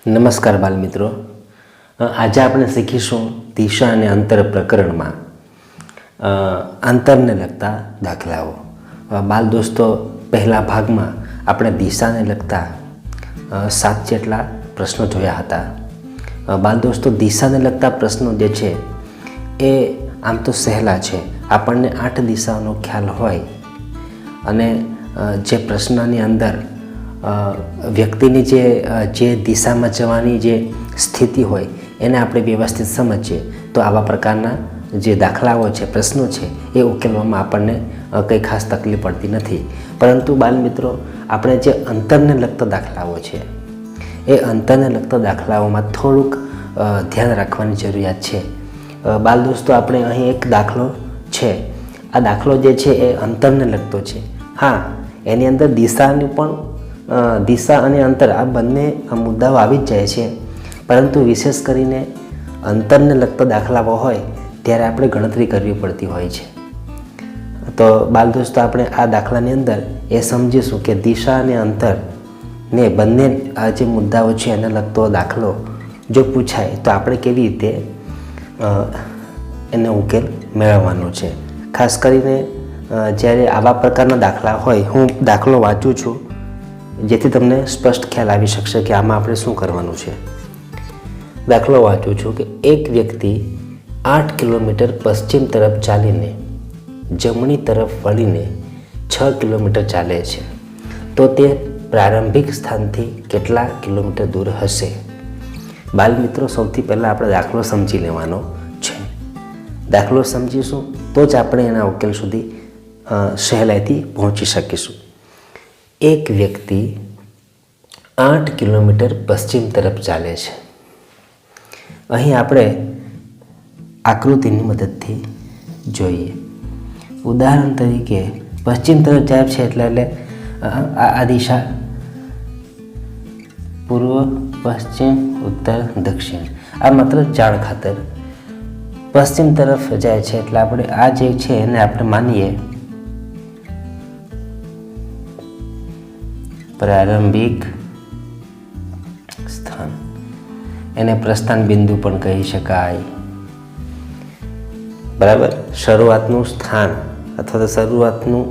નમસ્કાર બાલ મિત્રો, આજે આપણે શીખીશું દિશા અને અંતર પ્રકરણમાં અંતરને લગતા દાખલાઓ. બાલ દોસ્તો, પહેલા ભાગમાં આપણે દિશાને લગતા 7 જેટલા પ્રશ્નો જોયા હતા. બાલ દોસ્તો, દિશાને લગતા પ્રશ્નો જે છે એ આમ તો સહેલા છે. આપણને 8 દિશાઓનો ખ્યાલ હોય અને જે પ્રશ્નની અંદર વ્યક્તિની જે દિશામાં જવાની જે સ્થિતિ હોય એને આપણે વ્યવસ્થિત સમજીએ તો આવા પ્રકારના જે દાખલાઓ છે, પ્રશ્નો છે એ ઉકેલવામાં આપણને કંઈ ખાસ તકલીફ પડતી નથી. પરંતુ બાલ મિત્રો, આપણે જે અંતરને લગતા દાખલાઓ છે એ અંતરને લગતા દાખલાઓમાં થોડુંક ધ્યાન રાખવાની જરૂરિયાત છે. બાલ દોસ્તો, આપણે અહીં એક દાખલો છે. આ દાખલો જે છે એ અંતરને લગતો છે. હા, એની અંદર દિશાની પણ દિશા અને અંતર આ બંને મુદ્દાઓ આવી જ જાય છે, પરંતુ વિશેષ કરીને અંતરને લગતા દાખલાઓ હોય ત્યારે આપણે ગણતરી કરવી પડતી હોય છે. તો બાલ દોસ્તો, આપણે આ દાખલાની અંદર એ સમજીશું કે દિશા અને અંતર ને બંને આ જે મુદ્દાઓ છે એને લગતો દાખલો જો પૂછાય તો આપણે કેવી રીતે એને ઉકેલ મેળવવાનો છે. ખાસ કરીને જ્યારે આવા પ્રકારના દાખલા હોય, હું દાખલો વાંચું છું જેથી તમને સ્પષ્ટ ખ્યાલ આવી શકશે કે આમાં આપણે શું કરવાનું છે. દાખલો વાંચું છું કે એક વ્યક્તિ 8 કિલોમીટર પશ્ચિમ તરફ ચાલીને જમણી તરફ વળીને 6 કિલોમીટર ચાલે છે, તો તે પ્રારંભિક સ્થાનથી કેટલા કિલોમીટર દૂર હશે? બાલ મિત્રો, સૌથી પહેલાં આપણે દાખલો સમજી લેવાનો છે. દાખલો સમજીશું તો જ આપણે એના ઉકેલ સુધી સહેલાઈથી પહોંચી શકીશું. એક વ્યક્તિ 8 કિલોમીટર પશ્ચિમ તરફ ચાલે છે. અહીં આપણે આકૃતિની મદદથી જોઈએ. ઉદાહરણ તરીકે પશ્ચિમ તરફ જાય છે એટલે આ દિશા પૂર્વ, પશ્ચિમ, ઉત્તર, દક્ષિણ, આ માત્ર જાણ ખાતર. પશ્ચિમ તરફ જાય છે એટલે આપણે આ જે છે એને આપણે માનીએ પ્રારંભિક સ્થાન. એને પ્રસ્થાન બિંદુ પણ કહી શકાય. બરાબર, શરૂઆતનું સ્થાન અથવા તો શરૂઆતનું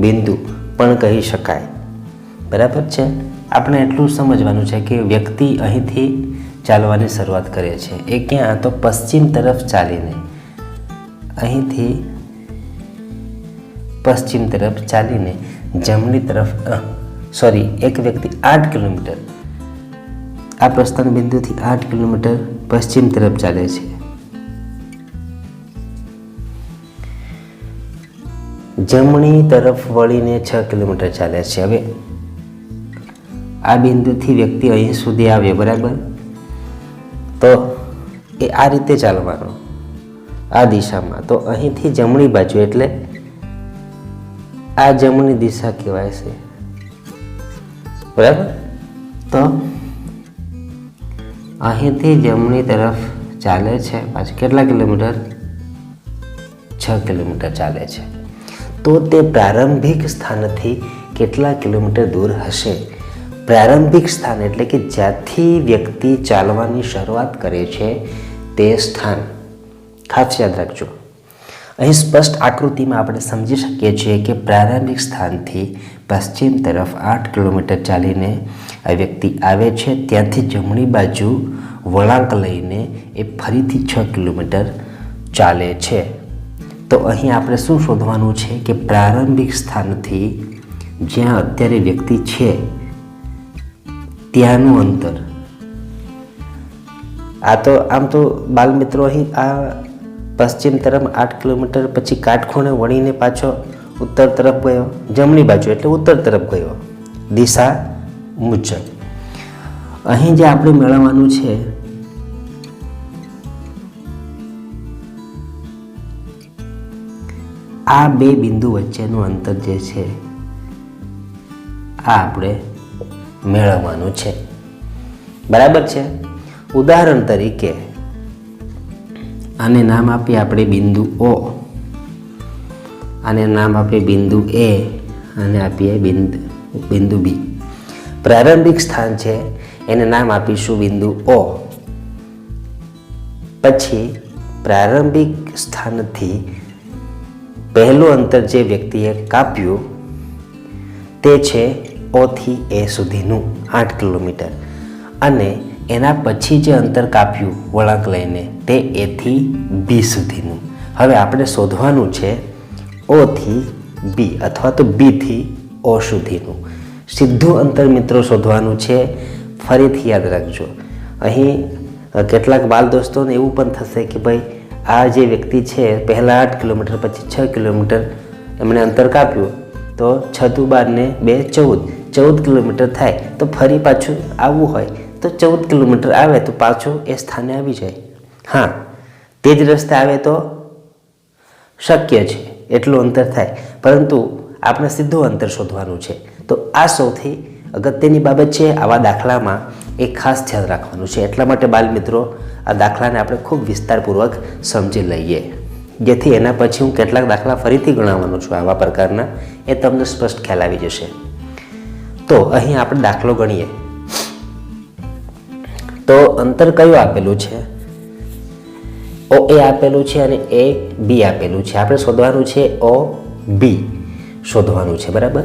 બિંદુ પણ કહી શકાય. બરાબર છે. આપણે એટલું સમજવાનું છે કે વ્યક્તિ અહીંથી ચાલવાની શરૂઆત કરે છે. એ ક્યાં? તો પશ્ચિમ તરફ ચાલીને. અહીંથી પશ્ચિમ તરફ ચાલીને જમણી તરફ એક વ્યક્તિ 8 કિલોમીટર આ પ્રસ્થાન બિંદુથી 8 કિલોમીટર પશ્ચિમ તરફ ચાલે છે. જમણી તરફ વળીને 6 કિલોમીટર ચાલે છે. હવે આ બિંદુથી વ્યક્તિ અહીં સુધી આવે, બરાબર? તો એ આ રીતે ચાલવાનો, આ દિશામાં. તો અહીંથી જમણી બાજુ એટલે આ જમણી દિશા કહેવાય છે, બરાબર? તો અહીંથી જમણી તરફ ચાલે છે. પાછું કેટલા કિલોમીટર? 6 કિલોમીટર ચાલે છે. તો તે પ્રારંભિક સ્થાનથી કેટલા કિલોમીટર દૂર હશે? પ્રારંભિક સ્થાન એટલે કે જ્યાંથી વ્યક્તિ ચાલવાની શરૂઆત કરે છે તે સ્થાન. ખાસ યાદ રાખજો. અહીં સ્પષ્ટ આકૃતિમાં આપણે સમજી શકીએ છીએ કે પ્રારંભિક સ્થાનથી પશ્ચિમ તરફ 8 કિલોમીટર ચાલીને આ વ્યક્તિ આવે છે. ત્યાંથી જમણી બાજુ વળાંક લઈને એ ફરીથી 6 કિલોમીટર ચાલે છે. તો અહીં આપણે શું શોધવાનું છે કે પ્રારંભિક સ્થાનથી જ્યાં અત્યારે વ્યક્તિ છે ત્યાંનું અંતર. આ તો આમ તો બાલ મિત્રો, અહીં આ પશ્ચિમ તરફ 8 કિલોમીટર પછી કાટખૂણે વળીને પાછો ઉત્તર તરફ ગયો, જમણી બાજુ એટલે ઉત્તર તરફ ગયો દિશા મુજબ. અહીં જે આપણે મેળવવાનું છે આ બે બિંદુ વચ્ચેનું અંતર જે છે આ આપણે મેળવવાનું છે. બરાબર છે. ઉદાહરણ તરીકે આને નામ આપીએ આપણે બિંદુ O, આને નામ આપીએ બિંદુ A અને આપીએ બિંદુ B. પ્રારંભિક સ્થાન છે એને નામ આપીશું બિંદુ O. પછી પ્રારંભિક સ્થાનથી પહેલું અંતર જે વ્યક્તિએ કાપ્યું તે છે O થી A સુધીનું 8 કિલોમીટર, અને એના પછી જે અંતર કાપ્યું વળાંક લઈને તે A થી B સુધીનું. હવે આપણે શોધવાનું છે O થી B અથવા તો B થી O સુધીનું સીધું અંતર મિત્રો શોધવાનું છે. ફરીથી યાદ રાખજો, અહીં કેટલાક બાલ દોસ્તોને એવું પણ થશે કે ભાઈ આ જે વ્યક્તિ છે પહેલાં 8 કિલોમીટર પછી 6 કિલોમીટર એમણે અંતર કાપ્યું, તો 6 દુ 12 ને 2 14 કિલોમીટર થાય, તો ફરી પાછું આવવું હોય તો 14 કિલોમીટર આવે તો પાછું એ સ્થાને આવી જાય. હા, તે જ રસ્તે આવે તો શક્ય છે, એટલું અંતર થાય, પરંતુ આપણે સીધું અંતર શોધવાનું છે. તો આ સૌથી અગત્યની બાબત છે. આવા દાખલામાં એ ખાસ ધ્યાન રાખવાનું છે. એટલા માટે બાલ મિત્રો આ દાખલાને આપણે ખૂબ વિસ્તારપૂર્વક સમજી લઈએ, જેથી એના પછી હું કેટલાક દાખલા ફરીથી ગણાવવાનો છું આવા પ્રકારના, એ તમને સ્પષ્ટ ખ્યાલ આવી જશે. તો અહીં આપણે દાખલો ગણીએ. તો અંતર કયું આપેલું છે? OA આપેલું છે અને AB આપેલું છે. આપણે શોધવાનું છે OB શોધવાનું છે, બરાબર.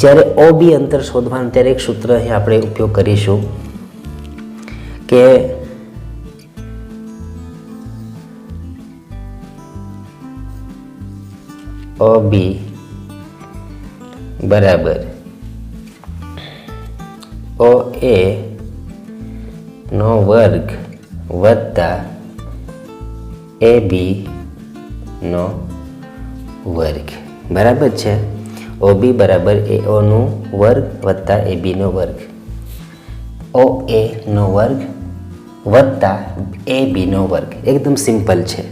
જ્યારે OB અંતર શોધવાનું ત્યારે એક સૂત્ર અહીં આપણે ઉપયોગ કરીશું કે OB બરાબર OA નો વર્ગ વત્તા AB નો વર્ગ, બરાબર છે. OB બરાબર AO નો વર્ગ વત્તા AB નો વર્ગ, OA નો વર્ગ વત્તા AB નો વર્ગ. એકદમ સિમ્પલ છે.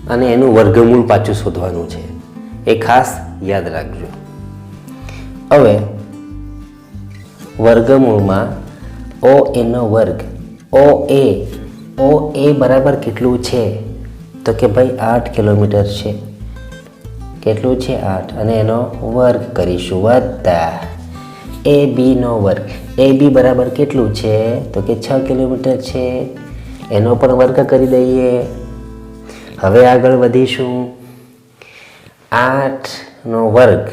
અને એનું વર્ગમૂળ પાછું શોધવાનું છે, એ ખાસ યાદ રાખજો. હવે વર્ગમૂળમાં OA નો વર્ગ, OA બરાબર કેટલું છે? તો કે ભાઈ 8 કિલોમીટર છે. કેટલું છે? 8, અને એનો વર્ગ કરીશું વત્તા AB નો વર્ગ. AB બરાબર કેટલું છે? તો કે 6 કિલોમીટર છે, એનો પણ વર્ગ કરી દઈએ. હવે આગળ વધીશું. 8 નો વર્ગ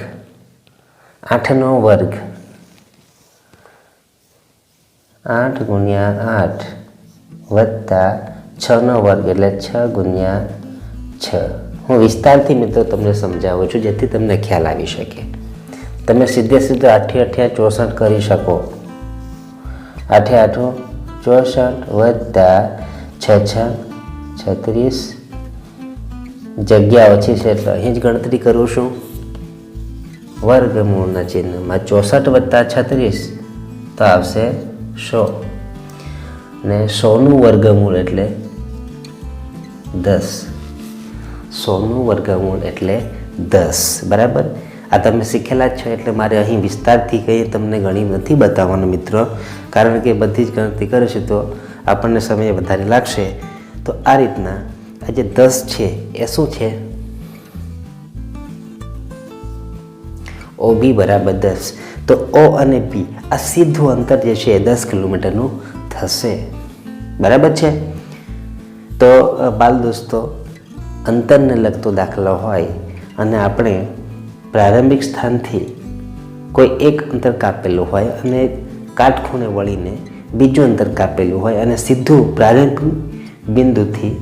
8 ગુણ્યા 8 વત્તા 6 નો વર્ગ એટલે 6 ગુણ્યા 6. હું વિસ્તારથી મિત્રો તમને સમજાવું છું, જેથી તમને ખ્યાલ આવી શકે. તમે સીધે 8 64 કરી શકો. 8 64 વત્તા 6 36. જગ્યા ઓછી છે એટલે અહીં જ ગણતરી કરું છું. વર્ગમૂળના ચિહ્નમાં 64 વત્તા 36 તો આવશે 100, ને 100નું વર્ગમૂળ એટલે 10. 100નું વર્ગમૂળ એટલે 10, બરાબર. આ તમે શીખેલા જ છો એટલે મારે અહીં વિસ્તારથી કંઈ તમને ગણી નથી બતાવવાનું મિત્રો, કારણ કે બધી જ ગણતરી કરીશું તો આપણને સમય વધારે લાગશે. તો આ રીતના આ જે 10 છે એ શું છે? OB બરાબર 10. તો O અને B આ સીધું અંતર જે છે એ 10 કિલોમીટરનું થશે, બરાબર છે. તો બાલ દોસ્તો, અંતરને લગતો દાખલો હોય અને આપણે પ્રારંભિક સ્થાનથી કોઈ એક અંતર કાપેલું હોય અને કાટખૂણે વળીને બીજું અંતર કાપેલું હોય અને સીધું પ્રારંભિક બિંદુથી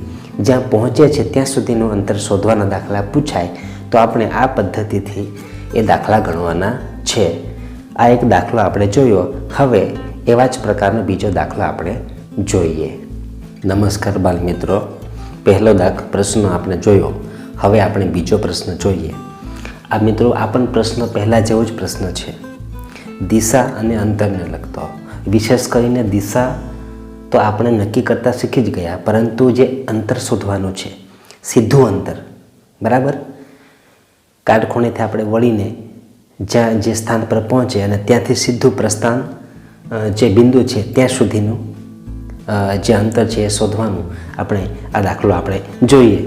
જ્યાં પહોંચે છે ત્યાં સુધીનું અંતર શોધવાના દાખલા પૂછાય તો આપણે આ પદ્ધતિથી એ દાખલા ગણવાના છે. આ એક દાખલો આપણે જોયો. હવે એવા જ પ્રકારનો બીજો દાખલો આપણે જોઈએ. નમસ્કાર બાલ મિત્રો, પહેલો પ્રશ્ન આપણે જોયો. હવે આપણે બીજો પ્રશ્ન જોઈએ. આ મિત્રો આ પણ પ્રશ્ન પહેલાં જેવો જ પ્રશ્ન છે, દિશા અને અંતરને લગતો. વિશેષ કરીને દિશા તો આપણે નક્કી કરતાં શીખી જ ગયા, પરંતુ જે અંતર શોધવાનું છે, સીધું અંતર, બરાબર. કાટખૂણેથી આપણે વળીને જ્યાં જે સ્થાન પર પહોંચે અને ત્યાંથી સીધું પ્રસ્થાન જે બિંદુ છે ત્યાં સુધીનું જે અંતર છે એ શોધવાનું આપણે આ દાખલો આપણે જોઈએ.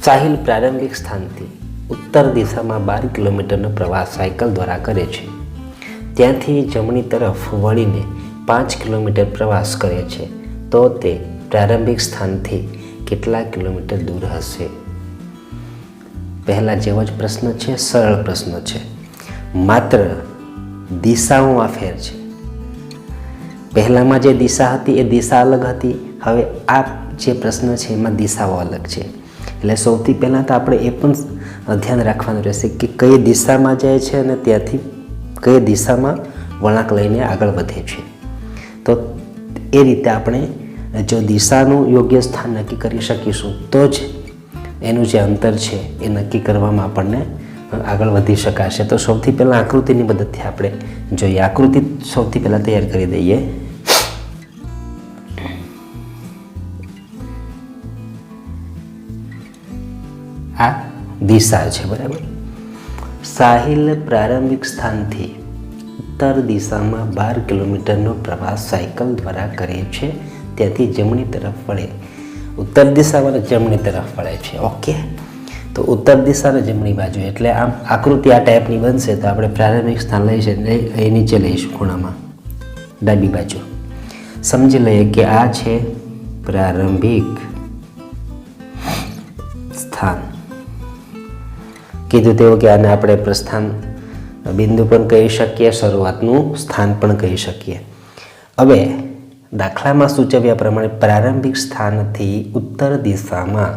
સાહિલ પ્રારંભિક સ્થાનથી ઉત્તર દિશામાં 12 કિલોમીટરનો પ્રવાસ સાયકલ દ્વારા કરે છે, ત્યાંથી જમણી તરફ વળીને 5 કિલોમીટર પ્રવાસ કરે છે, તો તે પ્રારંભિક સ્થાનથી કેટલા કિલોમીટર દૂર હશે? પહેલા જેવો જ પ્રશ્ન છે, સરળ પ્રશ્ન છે, માત્ર દિશાઓમાં ફેર છે. પહેલામાં જે દિશા હતી એ દિશા અલગ હતી, હવે આ જે પ્રશ્ન છે એમાં દિશાઓ અલગ છે. એટલે સૌથી પહેલાં તો આપણે એ પણ ધ્યાન રાખવાનું રહેશે કે કઈ દિશામાં જાય છે અને ત્યાંથી કઈ દિશામાં વળાંક લઈને આગળ વધે છે. તો એ રીતે આપણે જો દિશાનું યોગ્ય સ્થાન નક્કી કરી શકીશું તો જ એનું જે અંતર છે એ નક્કી કરવામાં આપણને આગળ વધી શકાશે. તો સૌથી પહેલાં આકૃતિની મદદથી આપણે જોઈએ. આકૃતિ સૌથી પહેલાં તૈયાર કરી દઈએ. આ દિશા છે, બરાબર. સાહિલ પ્રારંભિક સ્થાનથી ઉત્તર દિશામાં 12 કિલોમીટરનો પ્રવાસ સાયકલ દ્વારા કરે છે, ત્યાંથી જમણી તરફ વળે. ઉત્તર દિશામાં જમણી તરફ વળે છે. ઓકે, તો ઉત્તર દિશાને જમણી બાજુ, એટલે આમ આકૃતિ આ ટાઈપની બનશે. તો આપણે પ્રારંભિક સ્થાન લઈશું, એ નીચે લઈશું ખૂણામાં ડાબી બાજુ. સમજી લઈએ કે આ છે પ્રારંભિક સ્થાન. કીધું તેવું કે આને આપણે પ્રસ્થાન બિંદુ પણ કહી શકીએ, શરૂઆતનું સ્થાન પણ કહી શકીએ. હવે દાખલામાં સૂચવ્યા પ્રમાણે પ્રારંભિક સ્થાનથી ઉત્તર દિશામાં,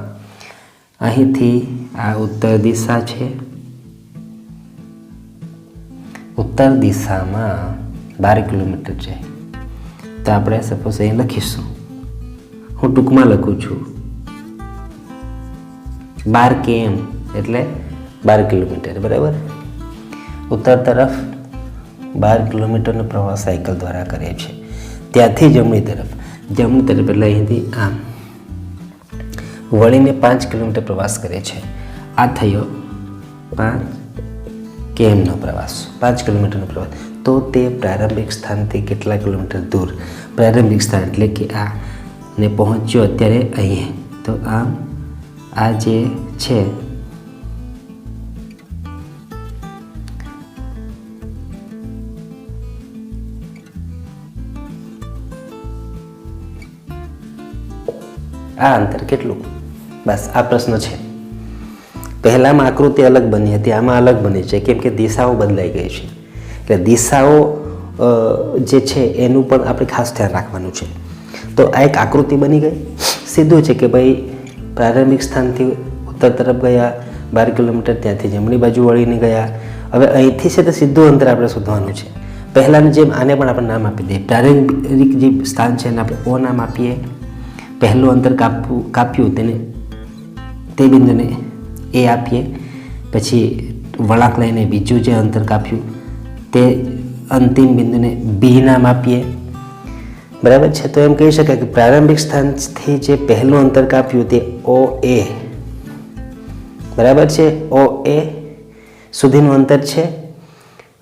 અહીંથી આ ઉત્તર દિશા છે, ઉત્તર દિશામાં 12 કિલોમીટર છે. તો આપણે સપોઝ અહીં લખીશું, હું ટૂંકમાં લખું છું 12 km એટલે 12 કિલોમીટર, બરાબર. ઉત્તર તરફ 12 કિલોમીટરનો પ્રવાસ સાયકલ દ્વારા કરે છે, ત્યાંથી જમણી તરફ એટલે અહીંથી આમ વળીને 5 કિલોમીટર પ્રવાસ કરે છે. આ થયો 5 kmનો પ્રવાસ, 5 કિલોમીટરનો પ્રવાસ. તો તે પ્રારંભિક સ્થાનથી કેટલા કિલોમીટર દૂર? પ્રારંભિક સ્થાન એટલે કે આ ને પહોંચ્યો અત્યારે અહીંયા. તો આમ આ જે છે આ અંતર કેટલું? બસ આ પ્રશ્ન છે. પહેલામાં આકૃતિ અલગ બની હતી, આમાં અલગ બની છે, કેમ કે દિશાઓ બદલાઈ ગઈ છે. એટલે દિશાઓ જે છે એનું પણ આપણે ખાસ ધ્યાન રાખવાનું છે. તો આ એક આકૃતિ બની ગઈ. સીધું છે કે ભાઈ પ્રારંભિક સ્થાનથી ઉત્તર તરફ ગયા 12 કિલોમીટર, ત્યાંથી જમણી બાજુ વળીને ગયા. હવે અહીંથી છે તો સીધું અંતર આપણે શોધવાનું છે. પહેલાંની જેમ આને પણ આપણે નામ આપી દઈએ. પ્રારંભિક જે સ્થાન છે એને આપણે ઓ નામ આપીએ. પહેલું અંતર કાપ્યું તેને તે બિંદુને એ આપીએ. પછી વળાંક લઈને બીજું જે અંતર કાપ્યું તે અંતિમ બિંદુને બી નામ આપીએ, બરાબર છે. તો એમ કહી શકાય કે પ્રારંભિક સ્થાનથી જે પહેલું અંતર કાપ્યું તે ઓ એ, બરાબર છે, ઓ એ સુધીનું અંતર છે.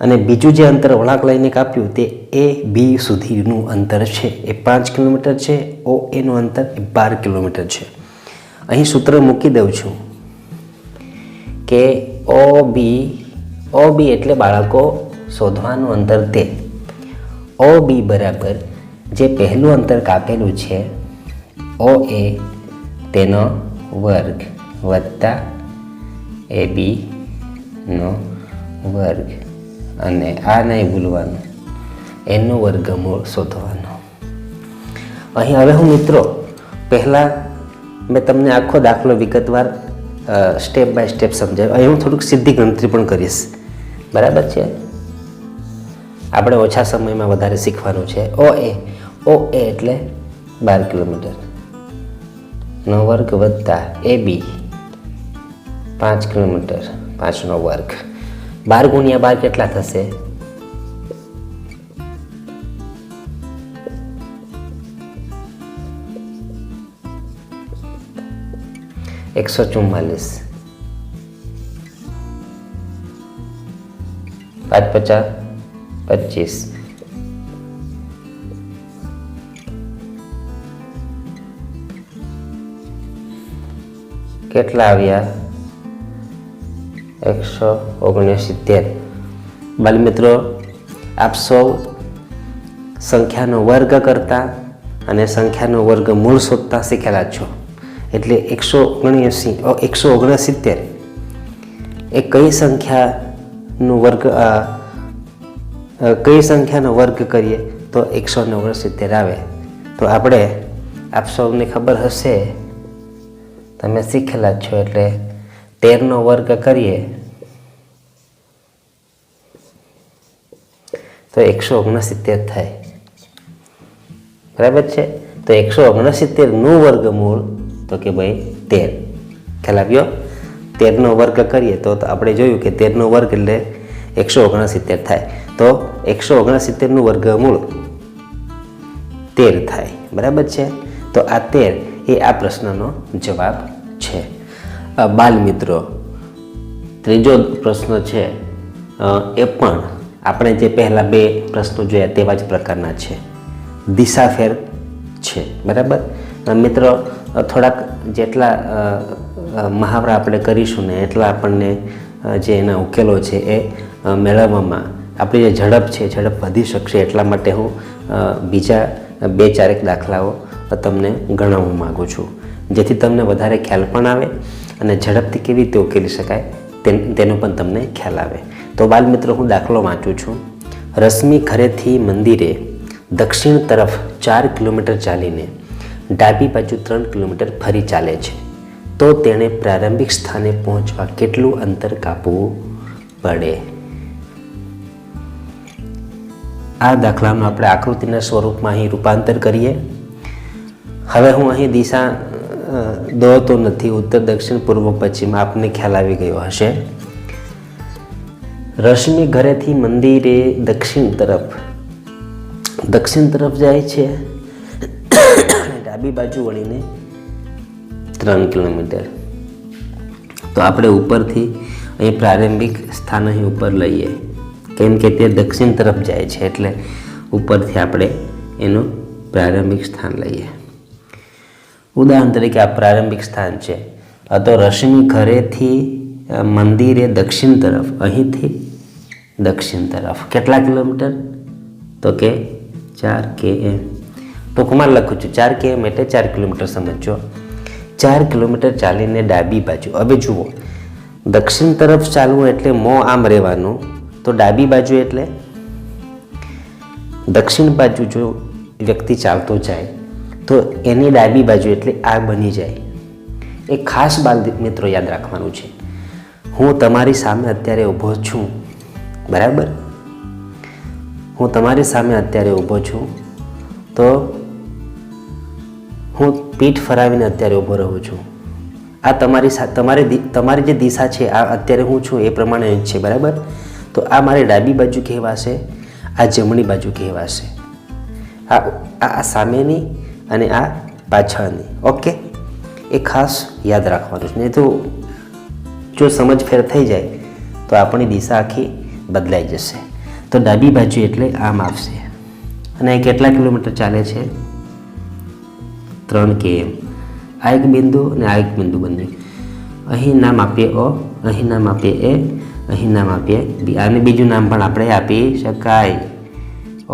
અને બીજું જે અંતર વળાંક લઈને કાપ્યું તે એ બી સુધીનું અંતર છે, એ 5 કિલોમીટર છે. ઓ એનું અંતર એ 12 કિલોમીટર છે. અહીં સૂત્ર મૂકી દઉં છું કે ઓ બી એટલે બાળકો શોધવાનું અંતર તે ઓ બી બરાબર જે પહેલું અંતર કાપેલું છે ઓ એ તેનો વર્ગ વત્તા એ બીનો વર્ગ, અને આ નહીં ભૂલવાનું એનું વર્ગમૂળ શોધવાનું. અહીં હવે હું મિત્રો પહેલાં મેં તમને આખો દાખલો વિગતવાર સ્ટેપ બાય સ્ટેપ સમજાવ્યો. અહીં હું થોડુંક સીધી ગણતરી પણ કરીશ, બરાબર છે. આપણે ઓછા સમયમાં વધારે શીખવાનું છે. ઓ એ એટલે 12 કિલોમીટરનો વર્ગ વત્તા એ બી 5 કિલોમીટર 5નો વર્ગ. 12 ગુણ્યા 12 કેટલા થશે? 144. 5 × 5 = 25. કેટલા આવ્યા? 169. બાલમિત્રો, આપ સૌ સંખ્યાનો વર્ગ કરતા અને સંખ્યાનો વર્ગમૂળ શોધતા શીખેલા છો. એટલે 169 એ કઈ સંખ્યાનો વર્ગ કરીએ તો 169 આવે. તો આપણે આપ સૌને ખબર હશે, તમે શીખેલા જ છો. એટલે 13નો વર્ગ કરીએ તો 169 થાય. બરાબર છે. તો 169નું વર્ગમૂળ તો કે ભાઈ 13. ખ્યાલ આવ્યો? 13નો વર્ગ કરીએ તો આપણે જોયું કે 13નો વર્ગ એટલે 169 થાય. તો 169નું વર્ગમૂળ 13 થાય. બરાબર છે. તો આ 13 એ આ પ્રશ્નનો જવાબ છે. બાલ મિત્રો, ત્રીજો પ્રશ્ન છે એ પણ આપણે જે પહેલા બે પ્રશ્નો જોયા તેવા જ પ્રકારના છે. દિશાફેર છે. બરાબર મિત્રો, થોડાક જેટલા મહાવરા આપણે કરીશું ને એટલા આપણને જે એના ઉકેલો છે એ મેળવવામાં આપણી જે ઝડપ છે ઝડપ વધી શકશે. એટલા માટે હું બીજા 2-4 દાખલાઓ તમને ગણાવવા માગું છું, જેથી તમને વધારે ખ્યાલ પણ આવે અને ઝડપથી કેવી રીતે ઉકેલી શકાય તેનો પણ તમને ખ્યાલ આવે. તો બાલ મિત્રો, હું દાખલો વાંચું છું. રશ્મિ ઘરેથી મંદિરે દક્ષિણ તરફ 4 કિલોમીટર ચાલીને ડાબી બાજુ 3 કિલોમીટર ફરી ચાલે છે. તો તેણે પ્રારંભિક સ્થાને પહોંચવા કેટલું અંતર કાપવું પડે? આ દાખલાનું આપણે આકૃતિના સ્વરૂપમાં અહીં રૂપાંતર કરીએ. હવે હું અહીં દિશા દોરતો નથી. ઉત્તર, દક્ષિણ, પૂર્વ, પશ્ચિમ આપને ખ્યાલ આવી ગયો હશે. રશ્મિ ઘરેથી મંદિરે દક્ષિણ તરફ જાય છે અને ડાબી બાજુ વળીને 3 કિલોમીટર. તો આપણે ઉપરથી અહીં પ્રારંભિક સ્થાન અહીં ઉપર લઈએ, કેમ કે તે દક્ષિણ તરફ જાય છે. એટલે ઉપરથી આપણે એનું પ્રારંભિક સ્થાન લઈએ. ઉદાહરણ તરીકે આ પ્રારંભિક સ્થાન છે. તો રશ્મિ ઘરેથી મંદિરે દક્ષિણ તરફ, અહીંથી દક્ષિણ તરફ કેટલા કિલોમીટર? તો કે 4 km. ટૂંકમાં લખું છું 4 km એટલે 4 કિલોમીટર સમજો. 4 કિલોમીટર ચાલીને ડાબી બાજુ. હવે જુઓ, દક્ષિણ તરફ ચાલવું એટલે મોં આમ રહેવાનું. તો ડાબી બાજુ એટલે દક્ષિણ બાજુ જો વ્યક્તિ ચાલતો જાય તો એની ડાબી બાજુ એટલે આ બની જાય. એ ખાસ બાલ મિત્રો યાદ રાખવાનું છે. હું તમારી સામે અત્યારે ઊભો છું. બરાબર, હું તમારી સામે અત્યારે ઊભો છું. તો હું પીઠ ફરાવીને અત્યારે ઊભો રહું છું. આ તમારી જે દિશા છે, આ અત્યારે હું છું એ પ્રમાણે જ છે. બરાબર. તો આ મારી ડાબી બાજુ કહેવાશે, આ જમણી બાજુ કહેવાશે. આ સામેની અને આ પાછળની. ઓકે, એ ખાસ યાદ રાખવાનું છે. નહીં તો જો સમજ ફેર થઈ જાય તો આપણી દિશા આખી બદલાઈ જશે. તો ડાબી બાજુ એટલે આમ આવશે. અને એ કેટલા કિલોમીટર ચાલે છે? 3 km. આ એક બિંદુ અને આ એક બિંદુ બંને. અહીં નામ આપીએ O, અહીં નામ આપીએ A, અહીં નામ આપીએ B. આને બીજું નામ પણ આપણે આપી શકાય.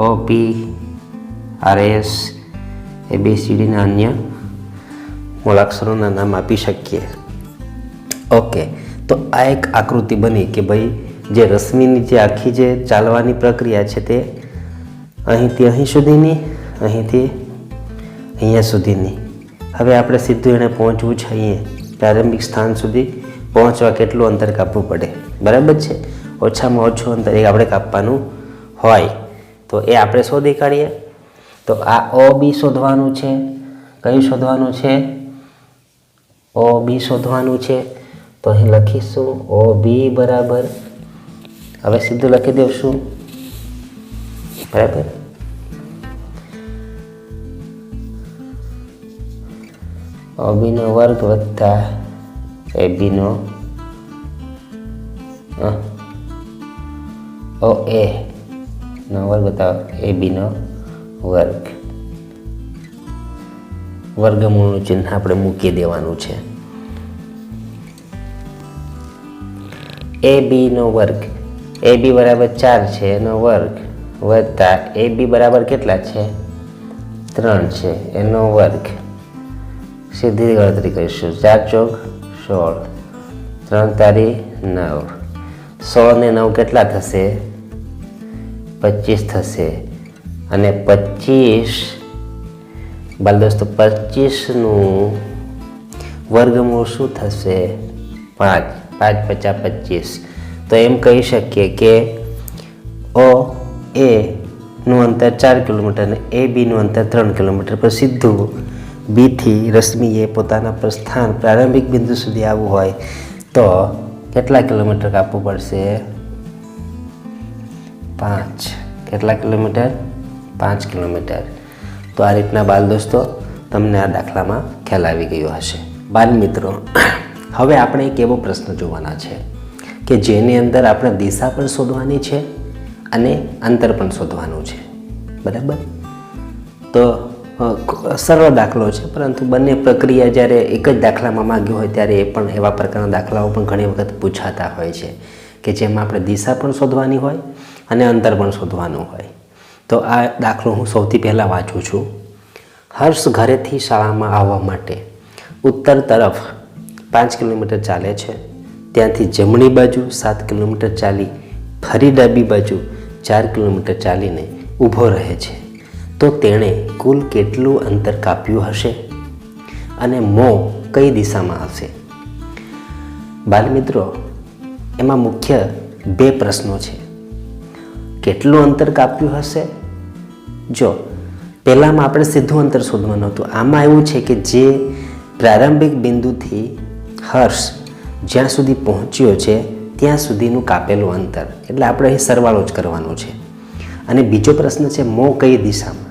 OP, RS, ABCDના અન્ય મૂળાક્ષરોના નામ આપી શકીએ. ઓકે, તો આ એક આકૃતિ બની કે ભાઈ જે રશ્મિની જે આખી જે ચાલવાની પ્રક્રિયા છે તે અહીંથી અહીં સુધીની, અહીંથી અહીંયા સુધીની. હવે આપણે સીધું એને પહોંચવું છે. અહીંયા પ્રારંભિક સ્થાન સુધી પહોંચવા કેટલું અંતર કાપવું પડે? બરાબર છે. ઓછામાં ઓછું અંતર એ આપણે કાપવાનું હોય તો એ આપણે શોધી કાઢીએ. તો આ OB શોધવાનું છે. કયું શોધવાનું છે? OB શોધવાનું છે. તો અહીં લખીશું OB બરાબર, હવે સીધું લખી દઈશું. બરાબર, OBનો વર્ગ વત્તા ABનો OA નો વર્ગ વત્તા ABનો વર્ગ. વર્ગમૂળનું ચિહ્ન આપણે મૂકી દેવાનું છે. એ બીનો વર્ગ, એ બી બરાબર 4 છે એનો વર્ગ વત્તા એ બી બરાબર કેટલા છે 3 છે એનો વર્ગ. સીધી ગણતરી કરીશું. 4 ચોક 16, 3 તારી 9, 16 ને 9 કેટલા થશે 25 થશે. અને 25 બાલ દોસ્તો 25નું વર્ગમૂળ શું થશે 5, 5 × 5 = 25. તો એમ કહી શકીએ કે ઓ એ નું અંતર 4 કિલોમીટર અને એ બીનું અંતર 3 કિલોમીટર પર સીધું બીથી રશ્મિએ પોતાના પ્રસ્થાન પ્રારંભિક બિંદુ સુધી આવવું હોય તો કેટલા કિલોમીટર કાપવું પડશે 5. કેટલા કિલોમીટર 5 કિલોમીટર. તો આ રીતના બાલ દોસ્તો તમને આ દાખલામાં ખ્યાલ આવી ગયો હશે. બાલ મિત્રો, હવે આપણે એક એવો પ્રશ્ન જોવાના છે કે જેની અંદર આપણે દિશા પણ શોધવાની છે અને અંતર પણ શોધવાનું છે. બરાબર? તો સરળ દાખલો છે, પરંતુ બંને પ્રક્રિયા જ્યારે એક જ દાખલામાં માંગ્યું હોય ત્યારે એ પણ એવા પ્રકારના દાખલાઓ પણ ઘણી વખત પૂછાતા હોય છે કે જેમાં આપણે દિશા પણ શોધવાની હોય અને અંતર પણ શોધવાનું હોય. તો આ દાખલો હું સૌથી પહેલાં વાંચું છું. હર્ષ ઘરેથી શાળામાં આવવા માટે ઉત્તર તરફ 5 કિલોમીટર ચાલે છે. ત્યાંથી જમણી બાજુ 7 કિલોમીટર ચાલી ફરી ડાબી બાજુ 4 કિલોમીટર ચાલીને ઊભો રહે છે. તો તેણે કુલ કેટલું અંતર કાપ્યું હશે અને મોં કઈ દિશામાં હશે? બાલ મિત્રો, એમાં મુખ્ય 2 પ્રશ્નો છે. કેટલું અંતર કાપ્યું હશે? જો પહેલામાં આપણે સીધું અંતર શોધવાનું હતું. આમાં એવું છે કે જે પ્રારંભિક બિંદુથી હર્ષ જ્યાં સુધી પહોંચ્યો છે ત્યાં સુધીનું કાપેલું અંતર, એટલે આપણે અહીં સરવાળો જ કરવાનો છે. અને બીજો પ્રશ્ન છે મોં કઈ દિશામાં.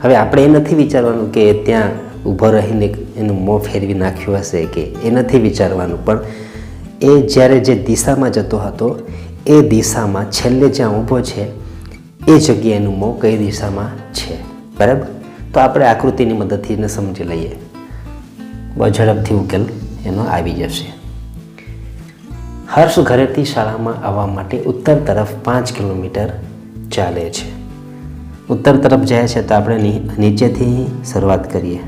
હવે આપણે એ નથી વિચારવાનું કે ત્યાં ઊભો રહીને એનું મોં ફેરવી નાખ્યું હશે કે એ નથી વિચારવાનું, પણ એ જ્યારે જે દિશામાં જતો હતો એ દિશામાં છેલ્લે જ્યાં ઊભો છે એ જગ્યાએ એનું મોં કઈ દિશામાં છે. બરાબર? તો આપણે આકૃતિની મદદથી એને સમજી લઈએ. બહુ ઝડપથી ઉકેલ એનો આવી જશે. હર્ષ ઘરેથી શાળામાં આવવા માટે ઉત્તર તરફ 5 કિલોમીટર ચાલે છે. ઉત્તર તરફ જાય છે તો આપણે નીચેથી શરૂઆત કરીએ.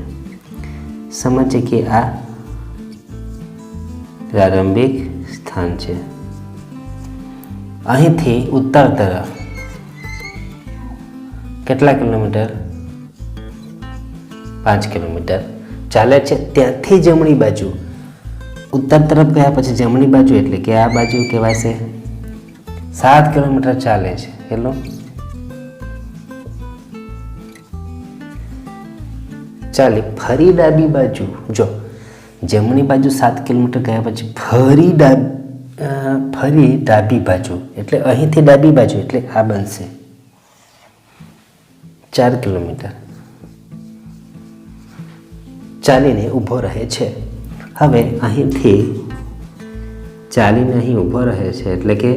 સમજીએ કે આ પ્રારંભિક સ્થાન છે. અહીંથી ઉત્તર તરફ કેટલા કિલોમીટર 5 કિલોમીટર ચાલે છે. ત્યાંથી જમણી બાજુ ઉત્તર તરફ ગયા પછી જમણી બાજુ એટલે કે આ બાજુ કહેવાય છે 7 કિલોમીટર ચાલે છે. હેલો, ચાલે ફરી ડાબી બાજુ. જો જમણી બાજુ 7 કિલોમીટર ગયા પછી ફરી ડાબી બાજુ એટલે અહીંથી ડાબી બાજુ એટલે આ બનશે 4 કિલોમીટર ચાલીને ઊભો રહે છે. હવે અહીંથી ચાલીને અહીં ઊભો રહે છે એટલે કે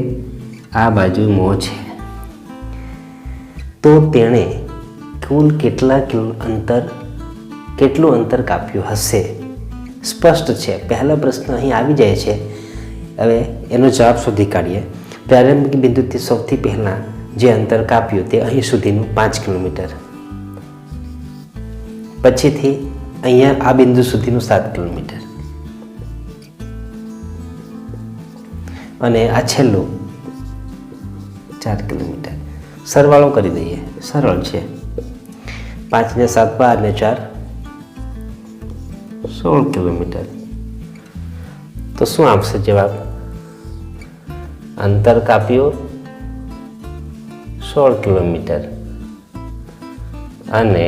આ બાજુ મોં છે. તો તેણે કુલ કેટલું અંતર કાપ્યું હશે? સ્પષ્ટ છે. પહેલો પ્રશ્ન અહીં આવી જાય છે. હવે એનો જવાબ શોધી કાઢીએ. પ્રારંભિક બિંદુથી સૌથી પહેલાં જે અંતર કાપ્યું તે અહીં સુધીનું 5 કિલોમીટર, પછીથી અહીંયા આ બિંદુ સુધીનું 7 કિલોમીટર અને આ છેલ્લું 4 કિલોમીટર. સરવાળો કરી દઈએ, સરળ છે. 5 ને 7 12 ને 4 16 કિલોમીટર. તો શું આવશે જવાબ? અંતર કાપ્યું 16 કિલોમીટર અને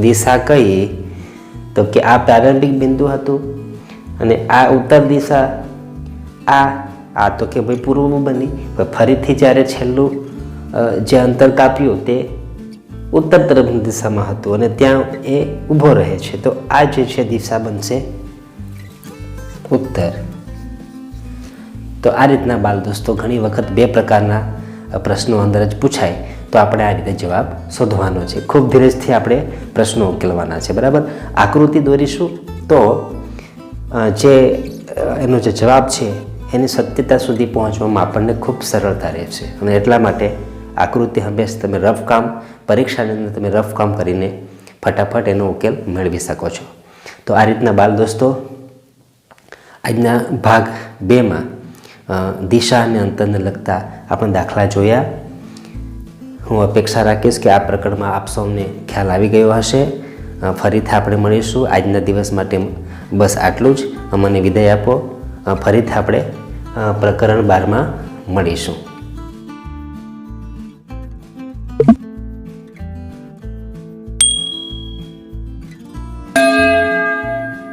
દિશા કઈ? તો કે આ પ્રારંભિક બિંદુ હતું અને આ ઉત્તર દિશા, આ તો કે ભાઈ પૂર્વમાં બની. ફરીથી જ્યારે છેલ્લું જે અંતર કાપ્યું તે ઉત્તર તરફની દિશામાં હતું અને ત્યાં એ ઊભો રહે છે. તો આ જે છે દિશા બનશે ઉત્તર. તો આ રીતના બાલ દોસ્તો ઘણી વખત 2 પ્રકારના પ્રશ્નો અંદર જ પૂછાય તો આપણે આ રીતે જવાબ શોધવાનો છે. ખૂબ ધીરજથી આપણે પ્રશ્નો ઉકેલવાના છે. બરાબર? આકૃતિ દોરીશું તો જે એનો જે જવાબ છે એની સત્યતા સુધી પહોંચવામાં આપણને ખૂબ સરળતા રહે છે. અને એટલા માટે આકૃતિ હંમેશા તમે રફ કામ પરીક્ષાની અંદર તમે રફ કામ કરીને ફટાફટ એનો ઉકેલ મેળવી શકો છો. તો આ રીતના બાળ દોસ્તો આજના ભાગ 2માં દિશા અને અંતરને લગતા આપણે દાખલા જોયા. હું અપેક્ષા રાખીશ કે આ પ્રકરણમાં આપ સૌને ખ્યાલ આવી ગયો હશે. ફરીથી આપણે મળીશું. આજના દિવસ માટે બસ આટલું જ. મને વિદાય આપો. ફરીથી આપણે પ્રકરણ 12માં મળીશું.